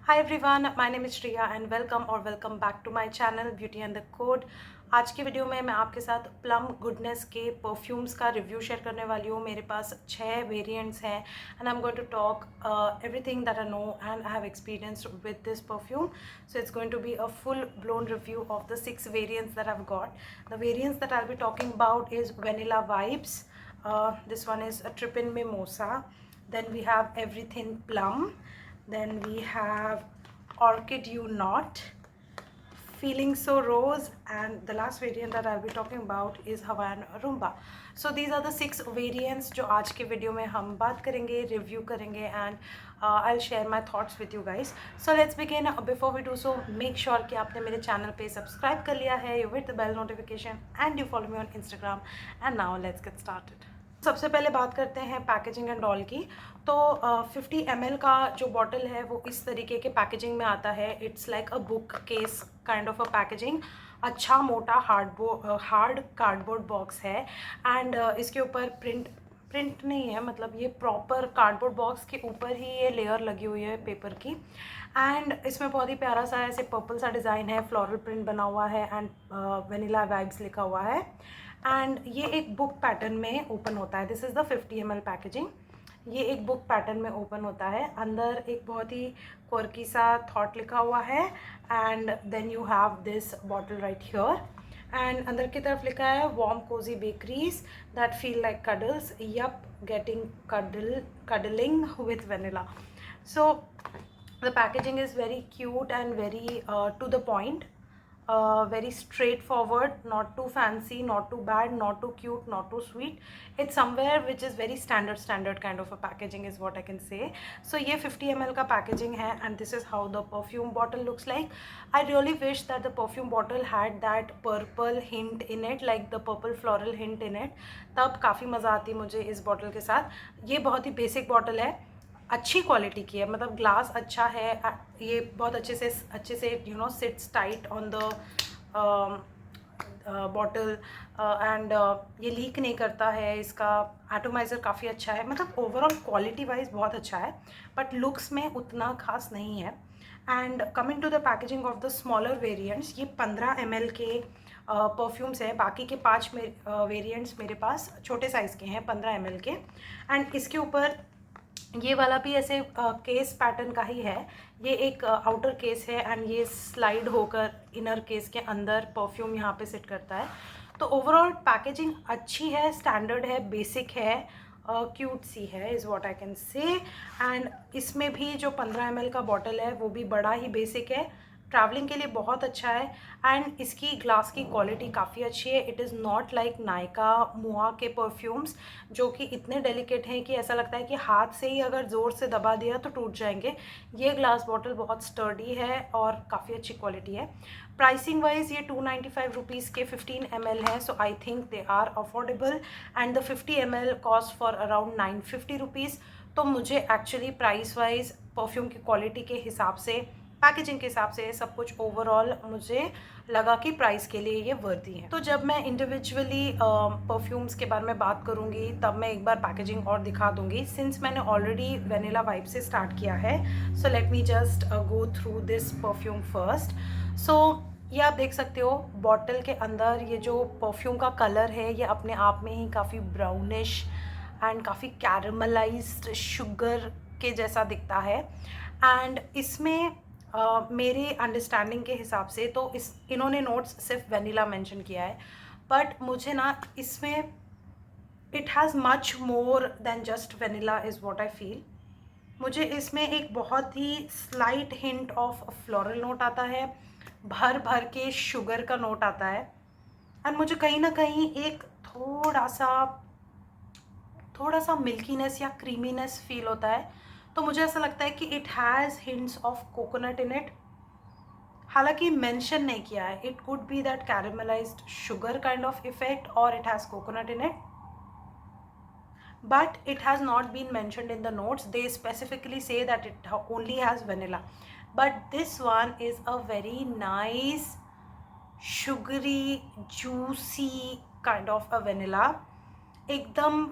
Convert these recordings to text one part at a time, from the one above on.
Hi everyone, my name is Shriya and welcome back to my channel Beauty and the Code. आज की video में मैं आपके साथ प्लम गुडनेस के परफ्यूम्स का रिव्यू शेयर करने वाली हूँ। मेरे पास 6 वेरिएंट्स हैं and I am going to talk everything that I know and I have experienced with this perfume. So it's going to be a full blown review of the 6 variants that I've got. The variants that I'll be talking about is Vanilla Vibes. This one is a Trippin Mimosa. Then we have Everything Plum. Then we have Orchid You Not, Feeling So Rose, and the last variant that I'll be talking about is Hawaiian Rumba. So these are the 6 variants जो आज के video में हम बात करेंगे, review करेंगे and I'll share my thoughts with you guys. So let's begin. Before we do so, make sure कि आपने मेरे चैनल पे सब्सक्राइब कर लिया है, you hit the bell notification and you follow me on Instagram. And now let's get started. सबसे पहले बात करते हैं पैकेजिंग एंड ऑल की. तो 50 ml का जो बॉटल है वो इस तरीके के पैकेजिंग में आता है. It's like a book case kind of a packaging. अच्छा मोटा हार्ड कार्डबोर्ड बॉक्स है एंड इसके ऊपर प्रिंट नहीं है, मतलब ये प्रॉपर कार्डबोर्ड बॉक्स के ऊपर ही ये लेयर लगी हुई है पेपर की. एंड इसमें बहुत ही प्यारा सा ऐसे पर्पल सा डिज़ाइन है, फ्लोरल प्रिंट बना हुआ है एंड वेनिला वाइब्स लिखा हुआ है. एंड ये एक बुक पैटर्न में ओपन होता है. This is the 50 ml packaging. ये एक बुक पैटर्न में ओपन होता है. अंदर एक बहुत ही क्वर्की सा थॉट लिखा हुआ है and then you have this bottle right here. And अंदर की तरफ लिखा है warm cozy bakeries that feel like cuddles, yup getting cuddling with vanilla. So the packaging is very cute and very to the point. Very straightforward, not too fancy, not too bad, not too cute, not too sweet. It's somewhere which is very standard kind of a packaging is what I can say. So ये 50 ml का packaging है and this is how the perfume bottle looks like. I really wish that the perfume bottle had that purple hint in it, like the purple floral hint in it. तब काफ़ी मज़ा आती मुझे इस bottle के साथ. ये बहुत ही बेसिक बॉटल है, अच्छी क्वालिटी की है, मतलब ग्लास अच्छा है. ये बहुत अच्छे से sits tight on the bottle and ये लीक नहीं करता है. इसका एटोमाइज़र काफ़ी अच्छा है, मतलब ओवरऑल क्वालिटी वाइज बहुत अच्छा है बट लुक्स में उतना खास नहीं है. And coming to the packaging of the smaller variants, ये 15 ml के परफ्यूम्स हैं. बाकी के 5 वेरिएंट्स मेरे पास छोटे साइज़ के हैं, 15 ml के. एंड इसके ऊपर ये वाला भी ऐसे केस पैटर्न का ही है. ये एक आउटर केस है एंड ये स्लाइड होकर इनर केस के अंदर परफ्यूम यहाँ पे सेट करता है. तो ओवरऑल पैकेजिंग अच्छी है, स्टैंडर्ड है, बेसिक है, क्यूट सी है is what I can say. And इसमें भी जो 15 ml का बॉटल है वो भी बड़ा ही बेसिक है, ट्रैवलिंग के लिए बहुत अच्छा है. एंड इसकी ग्लास की क्वालिटी काफ़ी अच्छी है. It is not like Nykaa मुआ के परफ्यूम्स जो कि इतने डेलिकेट हैं कि ऐसा लगता है कि हाथ से ही अगर ज़ोर से दबा दिया तो टूट जाएंगे. ये ग्लास बॉटल बहुत स्टर्डी है और काफ़ी अच्छी क्वालिटी है. प्राइसिंग वाइज ये 295 रुपीज़ के 15 ml है. So I think they are affordable and the 50 ml cost for around 950 rupees. तो मुझे एक्चुअली प्राइस वाइज परफ्यूम की क्वालिटी के हिसाब से, पैकेजिंग के हिसाब से, सब कुछ ओवरऑल मुझे लगा कि प्राइस के लिए ये वर्दी है. तो जब मैं इंडिविजुअली परफ्यूम्स के बारे में बात करूँगी तब मैं एक बार पैकेजिंग और दिखा दूँगी, सिंस मैंने ऑलरेडी वेनिला वाइब से स्टार्ट किया है. So let me just go through this perfume first. So ये आप देख सकते हो बॉटल के अंदर ये जो परफ्यूम का कलर है ये अपने आप में ही काफ़ी ब्राउनिश एंड काफ़ी कैरमलाइज्ड शुगर के जैसा दिखता है. एंड इसमें मेरे अंडरस्टैंडिंग के हिसाब से तो इन्होंने नोट्स सिर्फ वेनिला मेंशन किया है बट मुझे ना इसमें it has much more than just vanilla is what I feel. मुझे इसमें एक बहुत ही slight hint of floral note आता है, भर के शुगर का नोट आता है. एंड मुझे कहीं ना कहीं एक थोड़ा सा मिल्कीनेस या क्रीमीनेस फील होता है. तो मुझे ऐसा लगता है कि it has hints of coconut in it. हालांकि मेंशन नहीं किया है, it could be that caramelized sugar kind of effect और it has coconut in it, but it has not been mentioned in the notes. They specifically say that it only has vanilla, but this one is a very nice sugary juicy kind of a vanilla. एकदम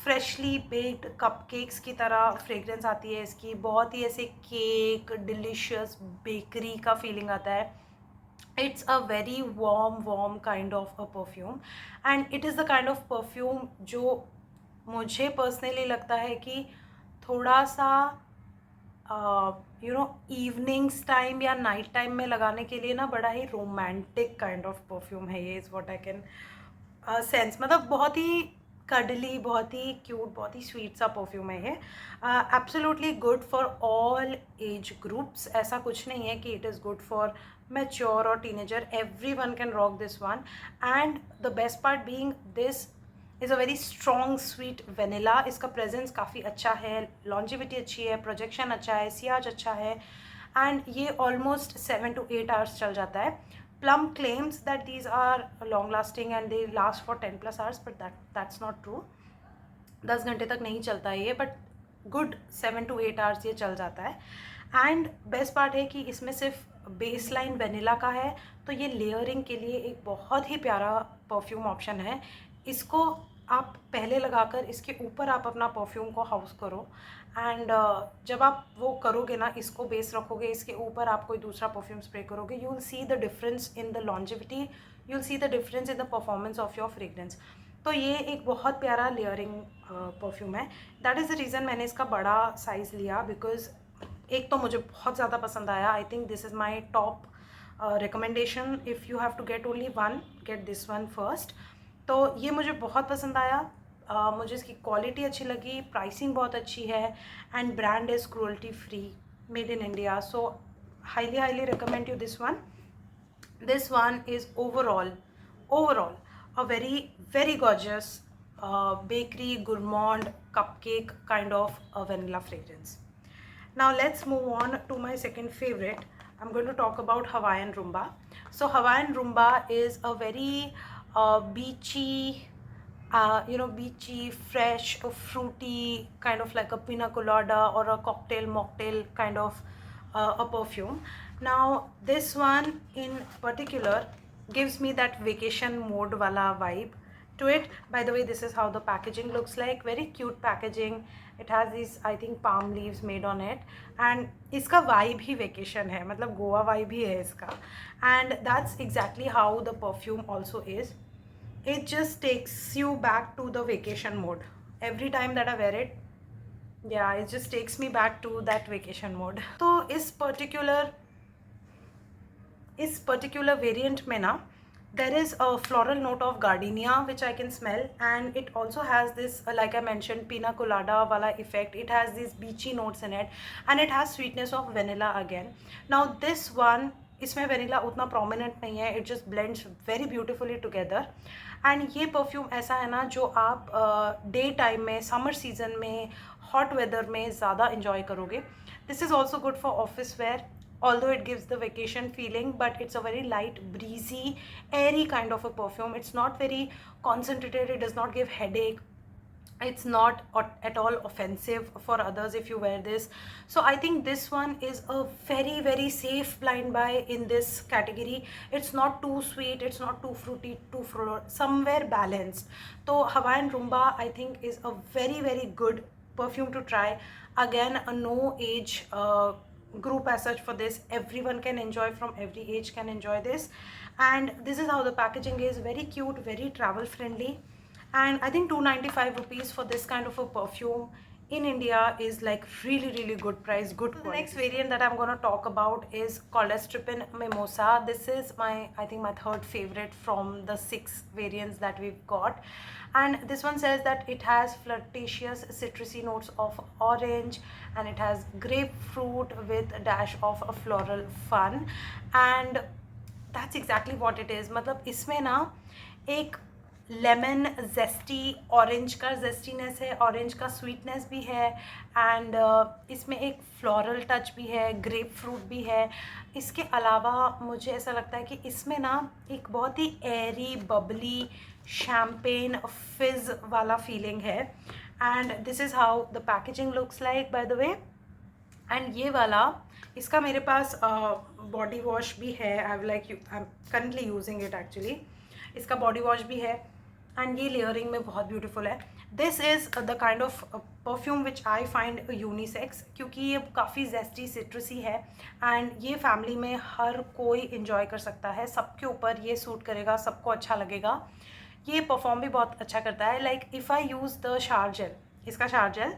freshly baked cupcakes की तरह fragrance आती है इसकी, बहुत ही ऐसे cake delicious bakery का feeling आता है. It's a very warm kind of a perfume, and it is the kind of perfume जो मुझे पर्सनली लगता है कि थोड़ा सा इवनिंग्स टाइम या नाइट टाइम में लगाने के लिए ना बड़ा ही रोमांटिक काइंड ऑफ परफ्यूम है ये. Is what I can sense. मतलब बहुत ही कडली, बहुत ही क्यूट, बहुत ही स्वीट सा परफ्यूम है ये. Absolutely good for all age groups. ऐसा कुछ नहीं है कि it is good for mature और teenager. Everyone can rock this one. And the best part being this is a very strong sweet vanilla. इसका प्रेजेंस काफ़ी अच्छा है, लॉन्जिविटी अच्छी है, प्रोजेक्शन अच्छा है, सियाज अच्छा है, एंड ये ऑलमोस्ट 7 to 8 आवर्स चल जाता है. Plum claims that these are long lasting and they last for 10+ hours, but that's not true. 10 घंटे तक नहीं चलता है ये, बट गुड 7 to 8 आवर्स ये चल जाता है. एंड बेस्ट पार्ट है कि इसमें सिर्फ बेस लाइन वेनिला का है, तो ये लेयरिंग के लिए एक बहुत ही प्यारा परफ्यूम ऑप्शन है. इसको आप पहले लगाकर इसके ऊपर आप अपना परफ्यूम को हाउस करो, एंड जब आप वो करोगे ना, इसको बेस रखोगे, इसके ऊपर आप कोई दूसरा परफ्यूम स्प्रे करोगे, you will see the difference in the longevity, you will see the difference in the performance of your fragrance. तो ये एक बहुत प्यारा लेयरिंग परफ्यूम है. दैट इज़ द रीज़न मैंने इसका बड़ा साइज़ लिया, बिकॉज एक तो मुझे बहुत ज़्यादा पसंद आया. I think this is my top recommendation. If you have to get only one, get this one first. तो ये मुझे बहुत पसंद आया. मुझे इसकी क्वालिटी अच्छी लगी, प्राइसिंग बहुत अच्छी है, and brand is cruelty free, made in India. So highly recommend you this one. This one is overall a very gorgeous bakery gourmand cupcake kind of a vanilla fragrance. Now let's move on to my second favorite. I'm going to talk about Hawaiian Rumba. So Hawaiian Rumba is a very beachy, beachy, fresh, fruity, kind of like a pina colada or a cocktail mocktail kind of a perfume. Now this one in particular gives me that vacation mode wala vibe to it. By the way, this is how the packaging looks like. Very cute packaging. It has these, I think, palm leaves made on it, and इसका vibe ही vacation है, मतलब Goa vibe ही है इसका. And that's exactly how the perfume also is. It just takes you back to the vacation mode. Every time that I wear it, yeah, it just takes me back to that vacation mode. तो इस particular variant में ना, there is a floral note of gardenia which I can smell, and it also has this, like I mentioned, pina colada wala effect. It has these beachy notes in it, and it has sweetness of vanilla again. Now this one, इसमें vanilla उतना prominent नहीं है, it just blends very beautifully together. And ये perfume ऐसा है ना जो आप डे टाइम में, समर सीजन में, हॉट वेदर में ज़्यादा इन्जॉय करोगे. This is also good for office where, although it gives the vacation feeling, but it's a very light, breezy, airy kind of a perfume. It's not very concentrated, it does not give headache, it's not at all offensive for others if you wear this. So I think this one is a very safe blind buy in this category. It's not too sweet, it's not too fruity, somewhere balanced. So Hawaiian Rumba, I think, is a very good perfume to try. Again, a no age group as such for this. Everyone can enjoy, from every age can enjoy this. And this is how the packaging is. Very cute, very travel friendly, and I think 295 rupees for this kind of a perfume in India is like really good price, good quality. The next variant that I'm going to talk about is called as Trippin Mimosa. This is I think my third favorite from the 6 variants that we've got. And this one says that it has flirtatious citrusy notes of orange, and it has grapefruit with a dash of a floral fun. And that's exactly what it is. मतलब इसमें ना एक lemon zesty, orange का जेस्टीनेस है, orange का sweetness भी है, and इसमें एक फ्लोरल टच भी है, ग्रेप फ्रूट भी है. इसके अलावा मुझे ऐसा लगता है कि इसमें ना एक बहुत ही एरी, बबली, शैम्पेन, फिज वाला फीलिंग है. And this is how the packaging looks like, by the way. And ये वाला, इसका मेरे पास बॉडी वॉश भी है. I am currently using it actually. इसका बॉडी वॉश भी है, एंड ये लेयरिंग में बहुत ब्यूटीफुल है. This is the kind of perfume which I find unisex, क्योंकि ये काफ़ी जेस्टी सिट्रसी है एंड ये फैमिली में हर कोई इंजॉय कर सकता है, सबके ऊपर ये सूट करेगा, सबको अच्छा लगेगा। ये परफॉर्म भी बहुत अच्छा करता है। Like if I use the shower gel, इसका shower gel,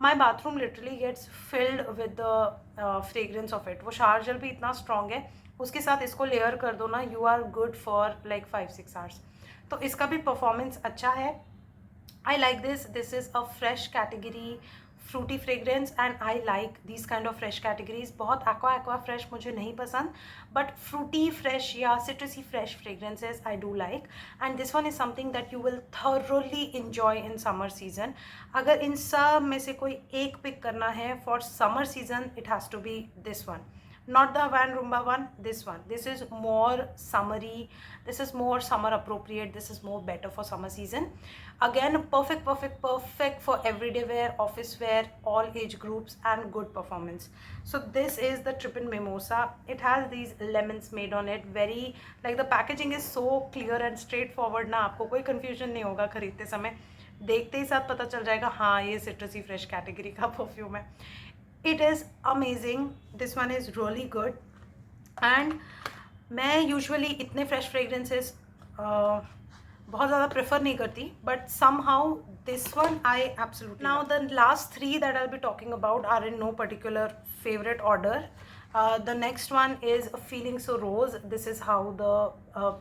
my bathroom literally gets filled with the fragrance of it. वो शावर जेल भी इतना स्ट्रॉन्ग है, उसके साथ इसको लेयर कर दो ना, you are good for like 5-6 hours. तो इसका भी परफॉर्मेंस अच्छा है। I like this. This is a fresh category fruity fragrance and I like these kind of fresh categories. बहुत aqua fresh मुझे नहीं पसंद, but fruity fresh या citrusy fresh fragrances I do like, and this one is something that you will thoroughly enjoy in summer season. अगर इन सब में से कोई एक पिक करना है for summer season, it has to be this one. Not the Van Rumba one, this one. This is more summery, this is more summer appropriate, this is more better for summer season. Again, perfect for everyday wear, office wear, all age groups, and good performance. So this is the Trippin Mimosa. It has these lemons made on it, very like the packaging is so clear and straightforward ना, आपको कोई confusion नहीं होगा खरीदते समय, देखते ही साथ पता चल जाएगा हाँ ये सिट्रसी फ्रेश कैटेगरी का परफ्यूम है। It is amazing, this one is really good. And मैं यूजुअली इतने फ्रेश फ्रेगरेंसेस बहुत ज़्यादा प्रेफर नहीं करती, but somehow this one I absolutely. Now the last 3 that I will be talking about are in no particular favourite order. The next one is Feeling So Rose. This is how the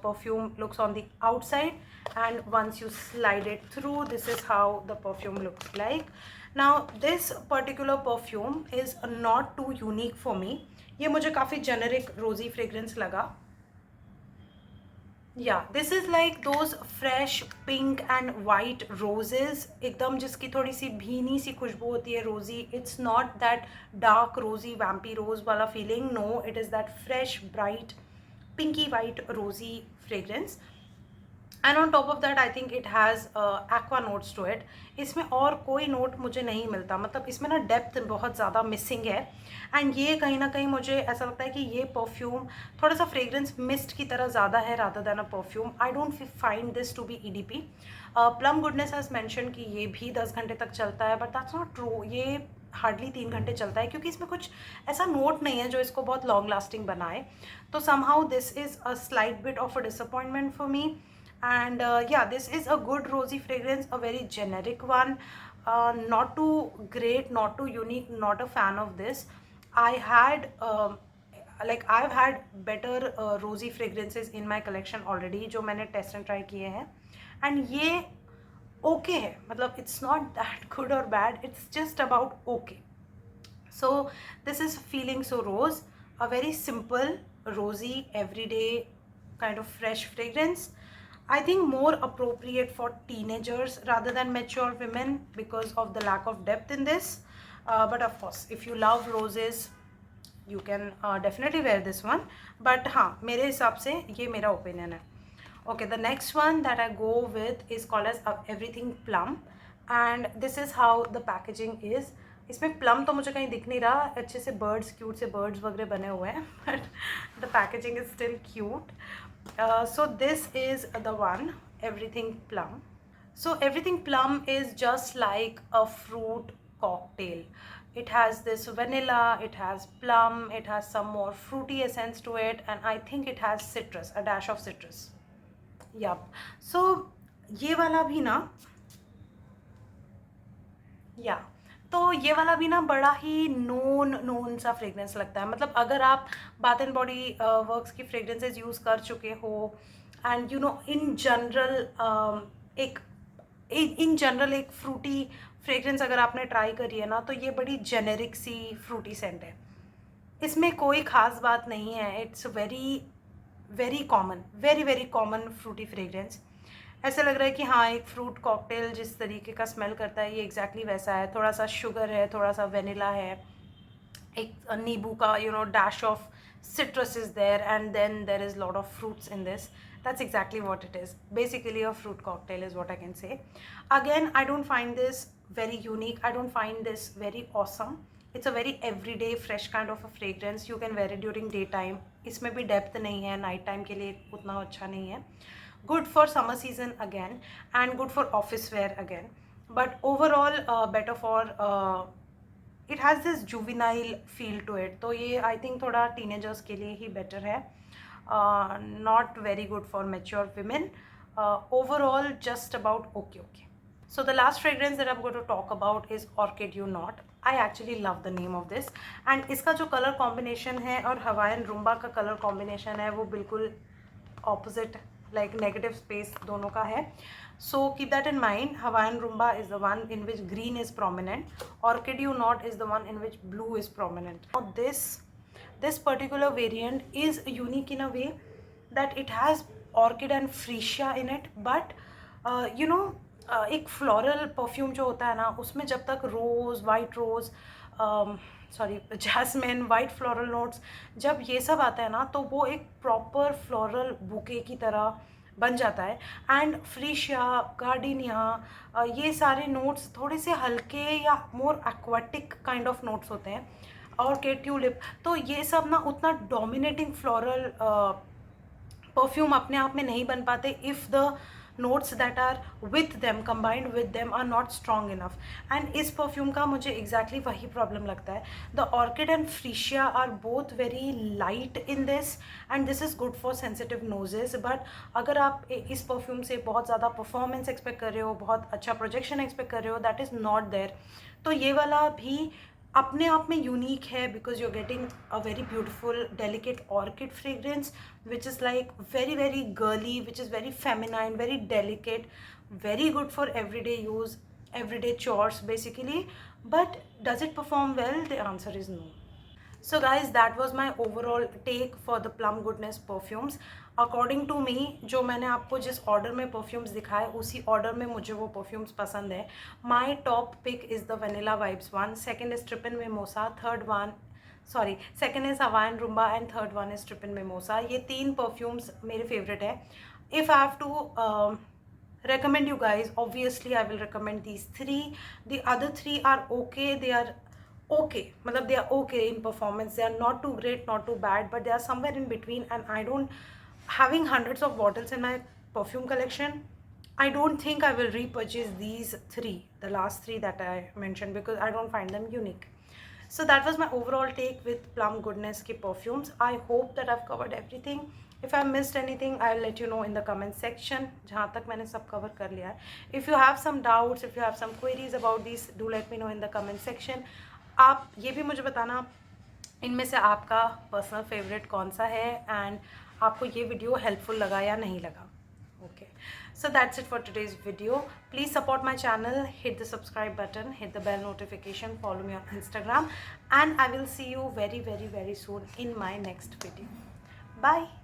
perfume looks on the outside, and once you slide it through, this is how the perfume looks like. Now this particular perfume is not too unique for me. ये मुझे काफ़ी generic rosy fragrance लगा. Yeah, this is like those fresh pink and white roses, एकदम जिसकी थोड़ी सी भीनी सी खुशबू होती है रोजी. It's not that dark rosy vampy rose वाला feeling. No, it is that fresh bright pinky white rosy fragrance. And on top of that I think it has aqua notes to it. इसमें और कोई note मुझे नहीं मिलता, मतलब इसमें ना डेप्थ बहुत ज़्यादा मिसिंग है. एंड ये कहीं ना कहीं मुझे ऐसा लगता है कि ये परफ्यूम थोड़ा सा फ्रेग्रेंस मिस्ट की तरह ज़्यादा है rather than a perfume. I don't find this to be EDP. Plum Goodness has mention कि ये भी 10 घंटे तक चलता है, बट दैट्स नॉट ट्रू. ये हार्डली 3 घंटे चलता है, क्योंकि इसमें कुछ ऐसा नोट नहीं है जो इसको बहुत लॉन्ग लास्टिंग बनाए. तो somehow this is a slight bit of a disappointment for me. And yeah, this is a good rosy fragrance, a very generic one, not too great, not too unique, not a fan of this. I've had better rosy fragrances in my collection already जो मैंने test and try किए हैं, and ये okay है, मतलब it's not that good or bad, it's just about okay. So this is Feeling So Rose, a very simple rosy everyday kind of fresh fragrance. I think more appropriate for teenagers rather than mature women because of the lack of depth in this. But of course, if you love roses, you can definitely wear this one. But हाँ, मेरे हिसाब से ये मेरा opinion है. Okay, the next one that I go with is called as Everything Plum, and this is how the packaging is. इसमें plum तो मुझे कहीं दिख नहीं रहा, अच्छे से बर्ड्स, क्यूट से बर्ड्स वगैरह बने हुए हैं, but the packaging is still cute. So this is the one, Everything Plum. So Everything Plum is just like a fruit cocktail. It has this vanilla, it has plum, it has some more fruity essence to it, and I think it has citrus, a dash of citrus. Yup. So ये वाला भी ना, या तो ये वाला भी ना बड़ा ही नोन सा फ्रेग्रेंस लगता है. मतलब अगर आप बाथ एंड बॉडी वर्क्स की फ्रेग्रेंसेस यूज़ कर चुके हो, and you know in general एक फ्रूटी फ्रेग्रेंस अगर आपने ट्राई करी है ना, तो ये बड़ी जेनेरिक सी फ्रूटी सेंट है, इसमें कोई ख़ास बात नहीं है. It's very common fruity fragrance. ऐसा लग रहा है कि हाँ, एक फ्रूट कॉकटेल जिस तरीके का स्मेल करता है, ये एग्जैक्टली वैसा है. थोड़ा सा शुगर है, थोड़ा सा वेनिला है, एक नींबू का dash of citrus is there, and then there is lot of fruits in this. That's exactly what it is. Basically a fruit cocktail is what I can say. Again, I don't find this very unique. I don't find this very awesome. It's a very everyday fresh kind of a fragrance. You can wear it during daytime. इसमें भी depth नहीं है, night time के लिए उतना अच्छा नहीं है. Good for summer season again, and good for office wear again. but overall better for it has this juvenile feel to it. तो ये I think थोड़ा teenagers के लिए ही better है, not very good for mature women. Overall just about okay. So the last fragrance that I'm going to talk about is Orchid You Not. I actually love the name of this, and इसका जो color combination है और Hawaiian Rumba का color combination है वो बिल्कुल opposite, like negative space दोनों का है. So keep that in mind. Hawaiian Rumba is the one in which green is prominent. Orchid You Not is the one in which blue is prominent. Now this particular variant is unique in a way that it has orchid and freesia in it, but you know, एक floral perfume जो होता है ना, उसमें जब तक rose, white rose, sorry jasmine, white floral notes, जब ये सब आता है ना तो वो एक प्रॉपर फ्लोरल बुके की तरह बन जाता है. एंड फ्रीशिया, गार्डिनिया, ये सारे नोट्स थोड़े से हल्के या मोर एक्वाटिक काइंड ऑफ नोट्स होते हैं. और के ट्यूलिप, तो ये सब ना उतना डोमिनेटिंग फ्लोरल परफ्यूम अपने आप में नहीं बन पाते if the notes that are with them, combined with them, are not strong enough. and इस परफ्यूम का मुझे exactly वही प्रॉब्लम लगता है. the orchid and freesia are both very light in this, and this is good for sensitive noses. but अगर आप इस perfume से बहुत ज़्यादा परफॉर्मेंस एक्सपेक्ट कर रहे हो, बहुत अच्छा प्रोजेक्शन एक्सपेक्ट कर रहे हो, दैट इज़ नॉट देयर. तो ये वाला भी अपने आप में यूनिक है because you are getting a very beautiful delicate orchid fragrance which is like very girly, which is very feminine, very delicate, very good for everyday use, everyday chores basically. But does it perform well? The answer is no. So guys, that was my overall take for the Plum Goodness perfumes. According to me, जो मैंने आपको जिस order में perfumes दिखाए उसी order में मुझे वो परफ्यूम्स पसंद है. My top pick is the Vanilla Vibes one, second is Trippin Mimosa, second is Hawaiian Rumba and third one is Trippin Mimosa. ये 3 परफ्यूम्स मेरे फेवरेट है. If I have to recommend you guys, obviously I will recommend these 3. The other 3 are okay, they are okay, matlab they are okay in performance, they are not too great, not too bad, but they are somewhere in between. And I don't, having hundreds of bottles in my perfume collection, I don't think I will repurchase these 3, the last 3 that I mentioned, because I don't find them unique. So that was my overall take with Plum Goodness ke perfumes. I hope that I've covered everything. If I missed anything, I'll let you know in the comment section. जहाँ तक मैंने सब cover कर लिया है. If you have some doubts, if you have some queries about these, do let me know in the comment section. आप ये भी मुझे बताना इनमें से आपका पर्सनल फेवरेट कौन सा है, एंड आपको ये वीडियो हेल्पफुल लगा या नहीं लगा. Okay, so that's it for today's video. Please support my channel, hit the subscribe button, hit the bell notification, follow me on Instagram, and I will see you very soon in my next video. Bye.